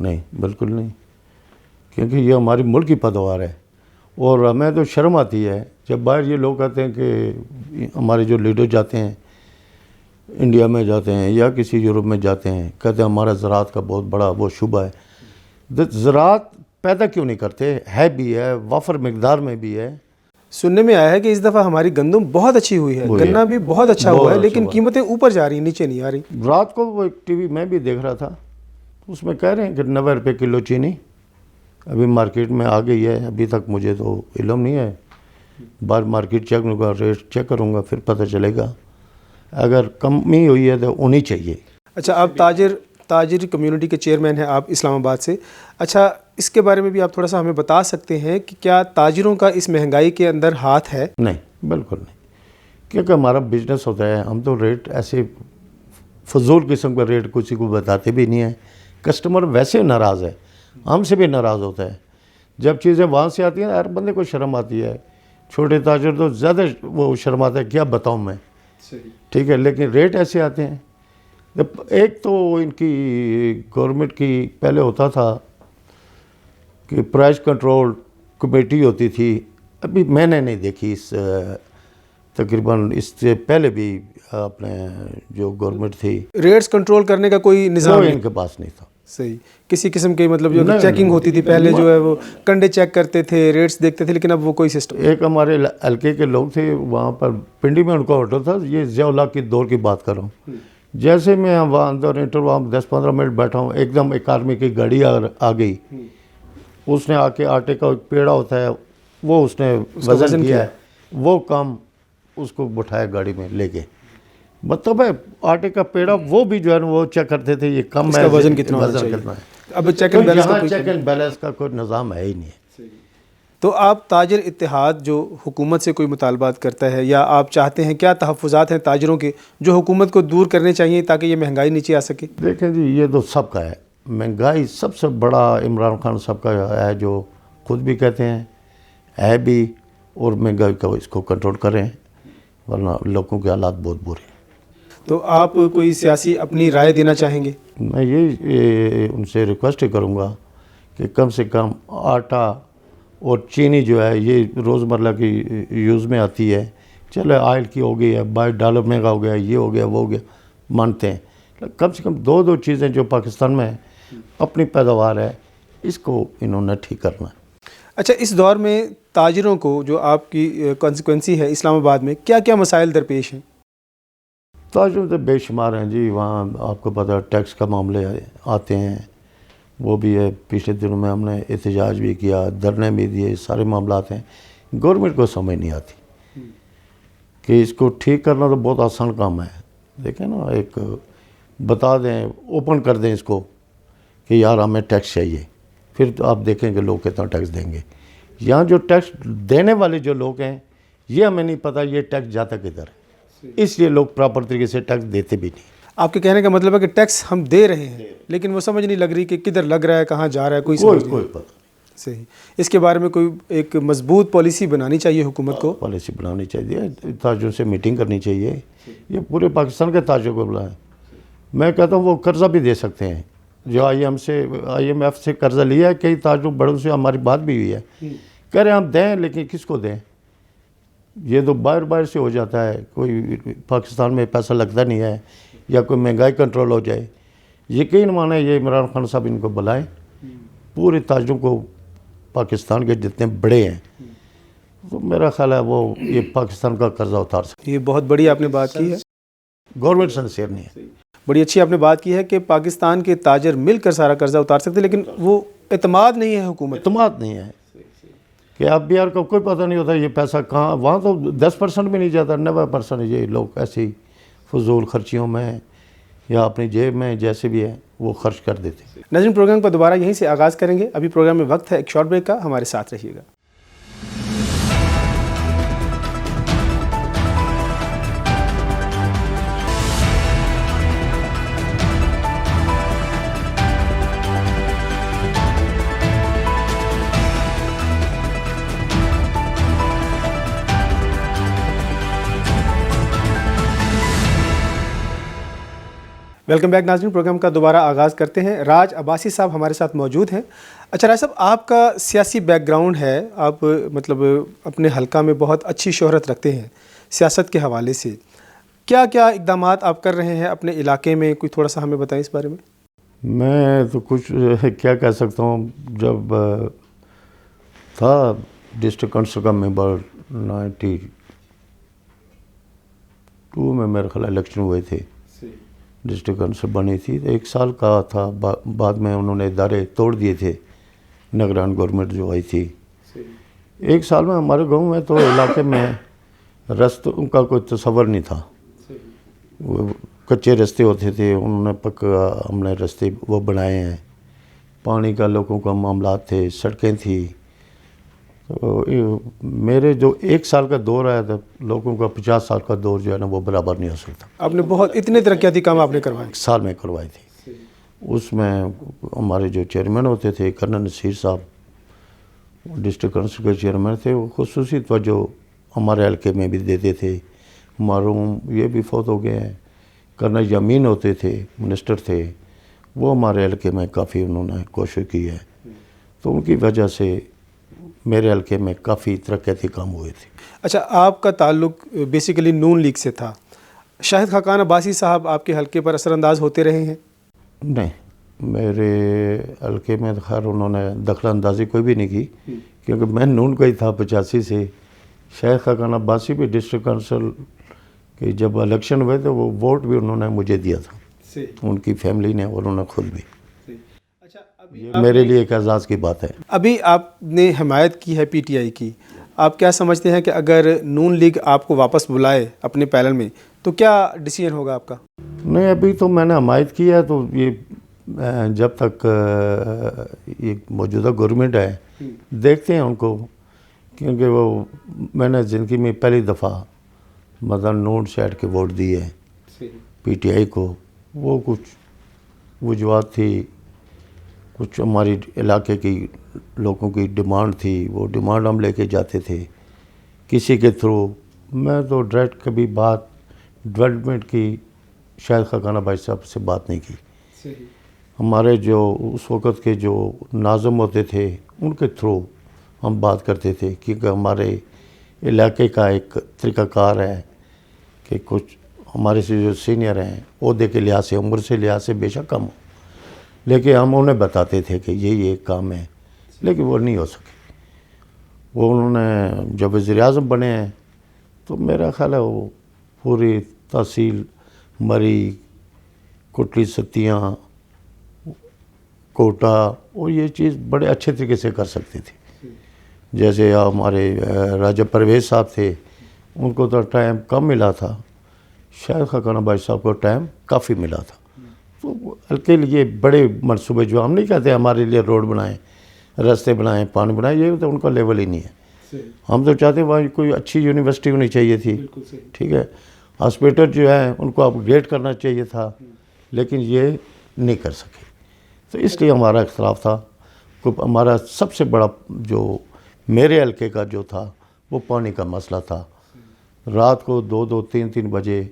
نہیں بالکل نہیں، کیونکہ یہ ہماری ملک کی پیداوار ہے، اور ہمیں تو شرم آتی ہے جب باہر یہ لوگ کہتے ہیں کہ ہمارے جو لیڈر جاتے ہیں انڈیا میں جاتے ہیں یا کسی یورپ میں جاتے ہیں، کہتے ہیں ہمارا زراعت کا بہت بڑا وہ شعبہ ہے۔ زراعت پیدا کیوں نہیں کرتے؟ ہے بھی ہے، وافر مقدار میں بھی ہے۔ سننے میں آیا ہے کہ اس دفعہ ہماری گندم بہت اچھی ہوئی ہے، گنا بھی بہت اچھا ہوا ہے، لیکن قیمتیں اوپر جا رہی ہیں، نیچے نہیں آ رہی۔ رات کو وہ ٹی وی میں بھی دیکھ رہا تھا، اس میں کہہ رہے ہیں کہ 90 روپے کلو چینی ابھی مارکیٹ میں آ گئی ہے۔ ابھی تک مجھے تو علم نہیں ہے، باہر مارکیٹ چیک کروں گا، ریٹ چیک کروں گا، پھر پتہ چلے گا۔ اگر کمی ہوئی ہے تو ہونی چاہیے۔ اچھا، آپ تاجر کمیونٹی کے چیئرمین ہیں آپ اسلام آباد سے، اچھا اس کے بارے میں بھی آپ تھوڑا سا ہمیں بتا سکتے ہیں کہ کیا تاجروں کا اس مہنگائی کے اندر ہاتھ ہے؟ نہیں بالکل نہیں، کیونکہ ہمارا بزنس ہوتا ہے، ہم تو ریٹ ایسے فضول قسم کا ریٹ کسی کو بتاتے بھی نہیں ہیں۔ کسٹمر ویسے ناراض ہے، ہم سے بھی ناراض ہوتا ہے جب چیزیں وہاں سے آتی ہیں، ہر بندے کو شرم آتی ہے۔ چھوٹے تاجر تو زیادہ وہ شرم آتا ہے، کیا بتاؤں میں، ٹھیک ہے، لیکن ریٹ ایسے آتے ہیں۔ ایک تو ان کی گورنمنٹ کی پہلے ہوتا تھا کہ پرائز کنٹرول کمیٹی ہوتی تھی، ابھی میں نے نہیں دیکھی اس تقریباً اس سے پہلے بھی اپنے جو گورنمنٹ تھی، ریٹس کنٹرول کرنے کا کوئی نظام ان کے پاس نہیں تھا۔ صحیح، کسی قسم کی مطلب جو چیکنگ ہوتی تھی پہلے، جو ہے وہ کنڈے چیک کرتے تھے، ریٹس دیکھتے تھے، لیکن اب وہ کوئی سسٹم۔ ایک ہمارے حلقے کے لوگ تھے وہاں پر، پنڈی میں ان کا ہوٹل تھا، یہ ضیاء اللہ کی دور کی بات کر رہا ہوں۔ جیسے میں وہاں اندر انٹر وہاں 10-15 منٹ بیٹھا ہوں، ایک دم ایک آرمی کی گاڑی آ گئی، اس نے آ کے آٹے کا ایک پیڑا ہوتا ہے وہ اس نے وزن کیا ہے، وہ کام اس کو بٹھایا گاڑی میں لے کے، مطلب ہے آٹے کا پیڑا وہ بھی جو ہے وہ چیک کرتے تھے یہ کم ہے، وزن کتنا ہے۔ اب چیک اینڈ بیلنس کا کوئی نظام ہے ہی نہیں ہے۔ تو آپ تاجر اتحاد جو حکومت سے کوئی مطالبات کرتا ہے یا آپ چاہتے ہیں، کیا تحفظات ہیں تاجروں کے جو حکومت کو دور کرنے چاہیے تاکہ یہ مہنگائی نیچے آ سکے؟ دیکھیں جی، یہ تو سب کا ہے، مہنگائی سب سے بڑا عمران خان صاحب کا ہے، جو خود بھی کہتے ہیں ہے بھی، اور مہنگائی کا اس کو کنٹرول کریں، ورنہ لوگوں کے حالات بہت برے ہیں۔ تو آپ کوئی سیاسی اپنی رائے دینا چاہیں گے؟ میں یہ ان سے ریکویسٹ کروں گا کہ کم سے کم آٹا اور چینی جو ہے یہ روزمرہ کی یوز میں آتی ہے، چلے آئل کی ہو گئی ہے، $22 مہنگا ہو گیا، یہ ہو گیا وہ ہو گیا، مانتے ہیں، کم سے کم دو چیزیں جو پاکستان میں اپنی پیداوار ہے اس کو انہوں نے ٹھیک کرنا ہے۔ اچھا، اس دور میں تاجروں کو جو آپ کی کانسیکوینسی ہے اسلام آباد میں، کیا کیا مسائل درپیش ہیں؟ تاجروں تو بے شمار ہیں جی، وہاں آپ کو پتہ ٹیکس کا معاملے آتے ہیں، وہ بھی ہے، پچھلے دنوں میں ہم نے احتجاج بھی کیا، دھرنے بھی دیے، سارے معاملات ہیں، گورنمنٹ کو سمجھ نہیں آتی کہ اس کو ٹھیک کرنا تو بہت آسان کام ہے، دیکھیں نا، ایک بتا دیں، اوپن کر دیں اس کو کہ یار ہمیں ٹیکس چاہیے، پھر آپ دیکھیں کہ لوگ کتنا ٹیکس دیں گے۔ یہاں جو ٹیکس دینے والے جو لوگ ہیں یہ ہمیں نہیں پتہ یہ ٹیکس جاتا کدھر ہے، اس لیے لوگ پراپر طریقے سے ٹیکس دیتے بھی نہیں۔ آپ کے کہنے کا مطلب ہے کہ ٹیکس ہم دے رہے ہیں لیکن وہ سمجھ نہیں لگ رہی کہ کدھر لگ رہا ہے، کہاں جا رہا ہے، کوئی پتہ۔ صحیح، اس کے بارے میں کوئی ایک مضبوط پالیسی بنانی چاہیے حکومت کو، پالیسی بنانی چاہیے، تاجروں سے میٹنگ کرنی چاہیے، یہ پورے پاکستان کے تاجروں کو بلائیں۔ میں کہتا ہوں وہ قرضہ بھی دے سکتے ہیں، جو آئی ایم ایف سے قرضہ لیا ہے، کئی تاجروں بڑوں سے ہماری بات بھی ہوئی ہے، کہہ رہے ہیں ہم دیں لیکن کس کو دیں، یہ تو باہر سے ہو جاتا ہے، کوئی پاکستان میں پیسہ لگتا نہیں ہے، یا کوئی مہنگائی کنٹرول ہو جائے۔ یقین مانے یہ عمران خان صاحب ان کو بلائیں، پورے تاجروں کو پاکستان کے جتنے بڑے ہیں، تو میرا خیال ہے وہ یہ پاکستان کا قرضہ اتار سکتے۔ یہ بہت بڑی آپ نے بات کی ہے، گورنمنٹ سنسیئر نہیں ہے، بڑی اچھی آپ نے بات کی ہے کہ پاکستان کے تاجر مل کر سارا قرضہ اتار سکتے، لیکن وہ اعتماد نہیں ہے حکومت، اعتماد نہیں ہے کہ اب بھی کو کوئی پتہ نہیں ہوتا یہ پیسہ کہاں، وہاں تو 10% بھی نہیں جاتا، 90% یہ لوگ ایسی فضول خرچیوں میں یا اپنی جیب میں جیسے بھی ہے وہ خرچ کر دیتے ہیں۔ ناظرین، پروگرام کا دوبارہ یہیں سے آغاز کریں گے، ابھی پروگرام میں وقت ہے ایک شارٹ بریک کا، ہمارے ساتھ رہیے گا۔ ویلکم بیک ناظرین، پروگرام کا دوبارہ آغاز کرتے ہیں۔ راج عباسی صاحب ہمارے ساتھ موجود ہیں۔ اچھا راج صاحب، آپ کا سیاسی بیک گراؤنڈ ہے، آپ مطلب اپنے حلقہ میں بہت اچھی شہرت رکھتے ہیں سیاست کے حوالے سے۔ کیا کیا اقدامات آپ کر رہے ہیں اپنے علاقے میں؟ کوئی تھوڑا سا ہمیں بتائیں اس بارے میں۔ میں تو کچھ کیا کہہ سکتا ہوں، جب تھا ڈسٹرکٹ کونسل کا ممبر 92 میں میرے خیال الیکشن ہوئے تھے، ڈسٹرکٹ کونسل بنی تھی، 1 سال کا تھا، بعد میں انہوں نے ادارے توڑ دیے تھے، نگران گورنمنٹ جو آئی تھی۔ 1 سال میں ہمارے گاؤں میں تو علاقے میں رستوں کا کوئی تصور نہیں تھا، وہ کچے رستے ہوتے تھے، انہوں نے پکا ہم نے رستے وہ بنائے ہیں، پانی کا لوگوں کا معاملات تھے، سڑکیں تھی۔ تو میرے جو 1 سال کا دور آیا تھا، لوگوں کا 50 سال کا دور جو ہے نا وہ برابر نہیں ہو سکتا۔ آپ نے بہت اتنے ترقیاتی کام آپ نے کروائے؟ 1 سال میں کروائی تھی۔ اس میں ہمارے جو چیئرمین ہوتے تھے کرنل نصیر صاحب، ڈسٹرکٹ کونسل کے چیئرمین تھے، وہ خصوصی توجہ ہمارے حلقے میں بھی دیتے تھے۔ مرحوم یہ بھی فوت ہو گئے ہیں، کرنل یمین ہوتے تھے، منسٹر تھے، وہ ہمارے حلقے میں کافی انہوں نے کوشش کی ہے، تو ان کی وجہ سے میرے حلقے میں کافی ترقیاتی کام ہوئے تھے۔ اچھا، آپ کا تعلق بیسیکلی نون لیگ سے تھا، شاہد خاقان عباسی صاحب آپ کے حلقے پر اثر انداز ہوتے رہے ہیں؟ نہیں، میرے حلقے میں خیر انہوں نے دخل اندازی کوئی بھی نہیں کی، کیونکہ میں نون کا ہی تھا 85 سے۔ شاہد خاقان عباسی بھی ڈسٹرکٹ کونسل کے جب الیکشن ہوئے تو وہ ووٹ بھی انہوں نے مجھے دیا تھا، ان کی فیملی نے اور انہوں نے خود بھی۔ یہ میرے لیے ایک اعزاز کی بات ہے۔ ابھی آپ نے حمایت کی ہے پی ٹی آئی کی، آپ کیا سمجھتے ہیں کہ اگر نون لیگ آپ کو واپس بلائے اپنے پینل میں تو کیا ڈیسیژن ہوگا آپ کا؟ نہیں، ابھی تو میں نے حمایت کی ہے، تو یہ جب تک یہ موجودہ گورنمنٹ ہے دیکھتے ہیں ان کو، کیونکہ وہ میں نے زندگی میں پہلی دفعہ مدن نون سیٹ کے ووٹ دیے پی ٹی آئی کو۔ وہ کچھ وجوہات تھی، کچھ ہماری علاقے کی لوگوں کی ڈیمانڈ تھی، وہ ڈیمانڈ ہم لے کے جاتے تھے کسی کے تھرو۔ میں تو ڈائریکٹ کبھی بات ڈیولپمنٹ کی شاہد خاقان بھائی صاحب سے بات نہیں کی۔ ہمارے جو اس وقت کے جو ناظم ہوتے تھے ان کے تھرو ہم بات کرتے تھے، کیونکہ ہمارے علاقے کا ایک طریقہ کار ہے کہ کچھ ہمارے سے جو سینئر ہیں عہدے کے لحاظ سے، عمر سے لحاظ سے بے شک کم ہو، لیکن ہم انہیں بتاتے تھے کہ یہ کام ہے، لیکن وہ نہیں ہو سکے۔ وہ انہوں نے جب وزیر اعظم بنے ہیں تو میرا خیال ہے وہ پوری تحصیل مری، کوٹلی ستیاں، کوٹا، اور یہ چیز بڑے اچھے طریقے سے کر سکتے تھے۔ جیسے ہمارے راجہ پرویز صاحب تھے، ان کو تو ٹائم کم ملا تھا، شاہد خاقان بھائی صاحب کو ٹائم کافی ملا تھا۔ تو حلقے لیے بڑے منصوبے، جو ہم نہیں کہتے ہمارے لیے روڈ بنائیں، رستے بنائیں، پانی بنائیں، یہ تو ان کا لیول ہی نہیں ہے۔ ہم تو چاہتے ہیں وہاں کوئی اچھی یونیورسٹی ہونی چاہیے تھی، ٹھیک ہے، ہاسپیٹل جو ہے ان کو اپ گریڈ کرنا چاہیے تھا، لیکن یہ نہیں کر سکے۔ تو اس لیے ہمارا اختلاف تھا۔ ہمارا سب سے بڑا جو میرے حلقے کا جو تھا وہ پانی کا مسئلہ تھا۔ رات کو 2-2, 3-3 بجے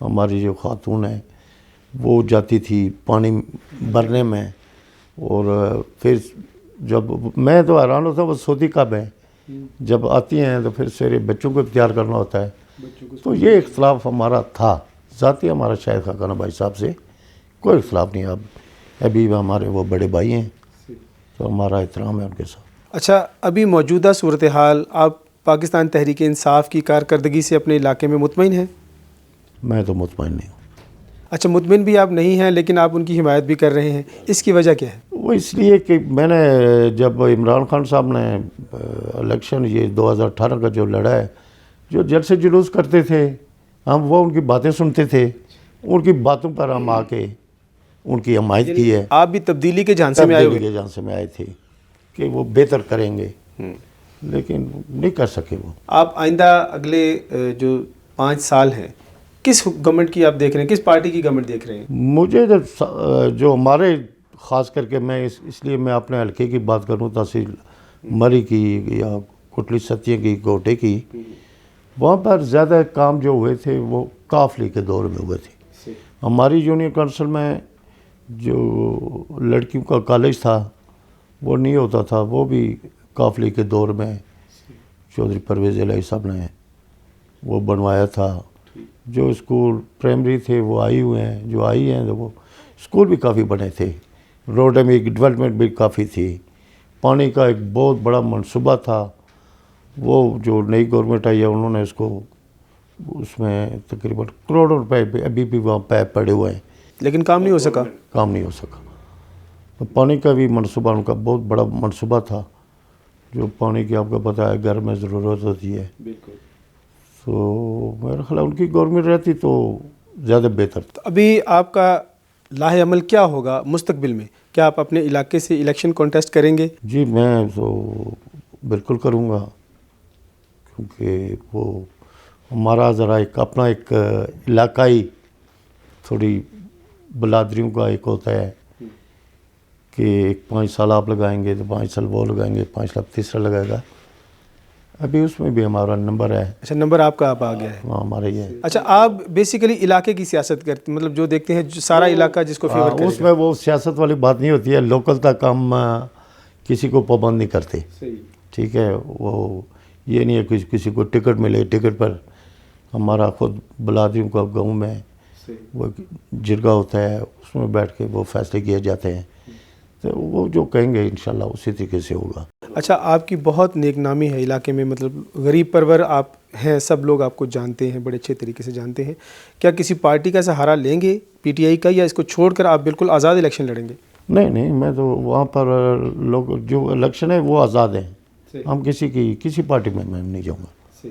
ہماری جو خاتون ہیں وہ جاتی تھی پانی بھرنے میں، اور پھر جب میں تو حیران ہوتا وہ سوتی کب ہیں، جب آتی ہیں تو پھر سویرے بچوں کو تیار کرنا ہوتا ہے۔ تو یہ اختلاف ہمارا تھا ذاتی، ہمارا شاہد خاقان بھائی صاحب سے کوئی اختلاف نہیں۔ ابھی ہمارے وہ بڑے بھائی ہیں، تو ہمارا احترام ہے ان کے ساتھ۔ اچھا، ابھی موجودہ صورتحال، آپ پاکستان تحریک انصاف کی کارکردگی سے اپنے علاقے میں مطمئن ہیں؟ میں تو مطمئن نہیں ہوں۔ اچھا، مطمئن بھی آپ نہیں ہیں، لیکن آپ ان کی حمایت بھی کر رہے ہیں، اس کی وجہ کیا ہے؟ وہ اس لیے کہ میں نے جب عمران خان صاحب نے الیکشن یہ 2018 کا جو لڑا ہے، جو جلسے سے جلوس کرتے تھے، ہم وہ ان کی باتیں سنتے تھے، ان کی باتوں پر ہم آ کے ان کی حمایت کی ہے۔ آپ بھی تبدیلی کے جھانسے میں آئے ہوئے؟ تبدیلی کے جھانسے میں آئے تھے کہ وہ بہتر کریں گے، لیکن نہیں کر سکے وہ۔ آپ آئندہ اگلے جو 5 سال ہیں کس گورنمنٹ کی آپ دیکھ رہے ہیں، کس پارٹی کی گورنمنٹ دیکھ رہے ہیں؟ مجھے جو ہمارے خاص کر کے میں اس لیے میں اپنے حلقے کی بات کروں، تحصیل مری کی یا کوٹلی ستیہ کی، کوٹے کی، وہاں پر زیادہ کام جو ہوئے تھے وہ کاف لیگ کے دور میں ہوئے تھے۔ ہماری جونیئر کونسل میں جو لڑکیوں کا کالج تھا وہ نہیں ہوتا تھا، وہ بھی قافلے کے دور میں چودھری پرویز الہی صاحب نے وہ بنوایا تھا۔ جو اسکول پرائمری تھے وہ آئی ہوئے ہیں، جو آئی ہیں وہ اسکول بھی کافی بنے تھے، روڈ میں ڈیولپمنٹ بھی کافی تھی، پانی کا ایک بہت بڑا منصوبہ تھا۔ وہ جو نئی گورنمنٹ آئی ہے انہوں نے اس کو، اس میں تقریباً کروڑوں روپے ابھی بھی وہاں پیپ پڑے ہوئے ہیں، لیکن کام نہیں ہو سکا۔ کام نہیں ہو سکا۔ تو پانی کا بھی منصوبہ ان کا بہت بڑا منصوبہ تھا، جو پانی کی آپ کو پتہ ہے گھر میں ضرورت ہوتی ہے۔ بالکل۔ تو میرا خیال ہے ان کی گورنمنٹ رہتی تو زیادہ بہتر تھا۔ ابھی آپ کا لاہ عمل کیا ہوگا مستقبل میں؟ کیا آپ اپنے علاقے سے الیکشن کانٹیسٹ کریں گے؟ جی میں تو بالکل کروں گا، کیونکہ وہ ہمارا ذرا ایک اپنا ایک علاقائی تھوڑی بلادریوں کا ایک ہوتا ہے کہ 5 سال آپ لگائیں گے تو 5 سال وہ لگائیں گے، 5 سال تیسرا لگائے گا۔ ابھی اس میں بھی ہمارا نمبر ہے۔ اچھا، نمبر آپ کا آپ آ گیا ہے۔ ہاں ہمارا یہ ہے۔ اچھا، آپ بیسیکلی علاقے کی سیاست کرتے، مطلب جو دیکھتے ہیں جو سارا علاقہ جس کو فیور کرے اس میں وہ سیاست والی بات نہیں ہوتی ہے، لوکل تک ہم کسی کو پابند نہیں کرتے، ٹھیک ہے؟ وہ یہ نہیں ہے کہ کسی کو ٹکٹ ملے، ٹکٹ پر ہمارا خود بلادریوں کا گاؤں میں وہ جرگہ ہوتا ہے، اس میں بیٹھ کے وہ فیصلے کیے جاتے ہیں، تو وہ جو کہیں گے انشاءاللہ اسی طریقے سے ہوگا۔ اچھا، آپ کی بہت نیک نامی ہے علاقے میں، مطلب غریب پرور آپ ہیں، سب لوگ آپ کو جانتے ہیں، بڑے اچھے طریقے سے جانتے ہیں۔ کیا کسی پارٹی کا سہارا لیں گے پی ٹی آئی کا، یا اس کو چھوڑ کر آپ بالکل آزاد الیکشن لڑیں گے؟ نہیں، میں تو وہاں پر لوگ جو الیکشن ہے وہ آزاد ہیں، ہم کسی پارٹی میں نہیں جاؤں گا،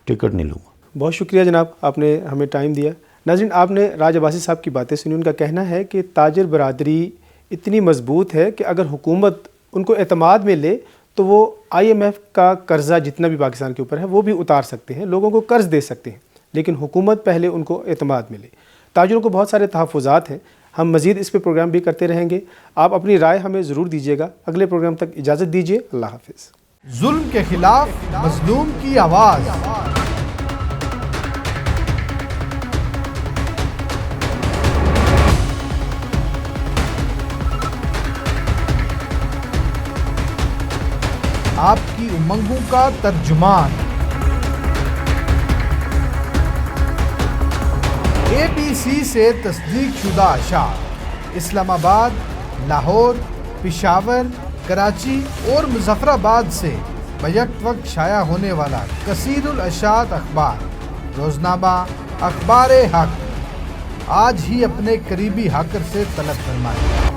ٹکٹ نہیں لوں گا۔ بہت شکریہ جناب، آپ نے ہمیں ٹائم دیا۔ ناظرین، آپ نے راج عباسی صاحب کی باتیں سنی۔ ان کا کہنا ہے کہ تاجر برادری اتنی مضبوط ہے کہ اگر حکومت ان کو اعتماد میں لے تو وہ IMF کا قرضہ جتنا بھی پاکستان کے اوپر ہے وہ بھی اتار سکتے ہیں، لوگوں کو قرض دے سکتے ہیں، لیکن حکومت پہلے ان کو اعتماد میں لے۔ تاجروں کو بہت سارے تحفظات ہیں، ہم مزید اس پہ پروگرام بھی کرتے رہیں گے۔ آپ اپنی رائے ہمیں ضرور دیجیے گا۔ اگلے پروگرام تک اجازت دیجیے، اللہ حافظ۔ ظلم کے خلاف مظلوم کی آواز، آپ کی امنگوں کا ترجمان، ABC سے تصدیق شدہ اشاعت، اسلام آباد، لاہور، پشاور، کراچی اور مظفر آباد سے بیک وقت شائع ہونے والا کثیر الاشاعت اخبار روزنامہ اخبار حق آج ہی اپنے قریبی ہاکر سے طلب فرمائیں۔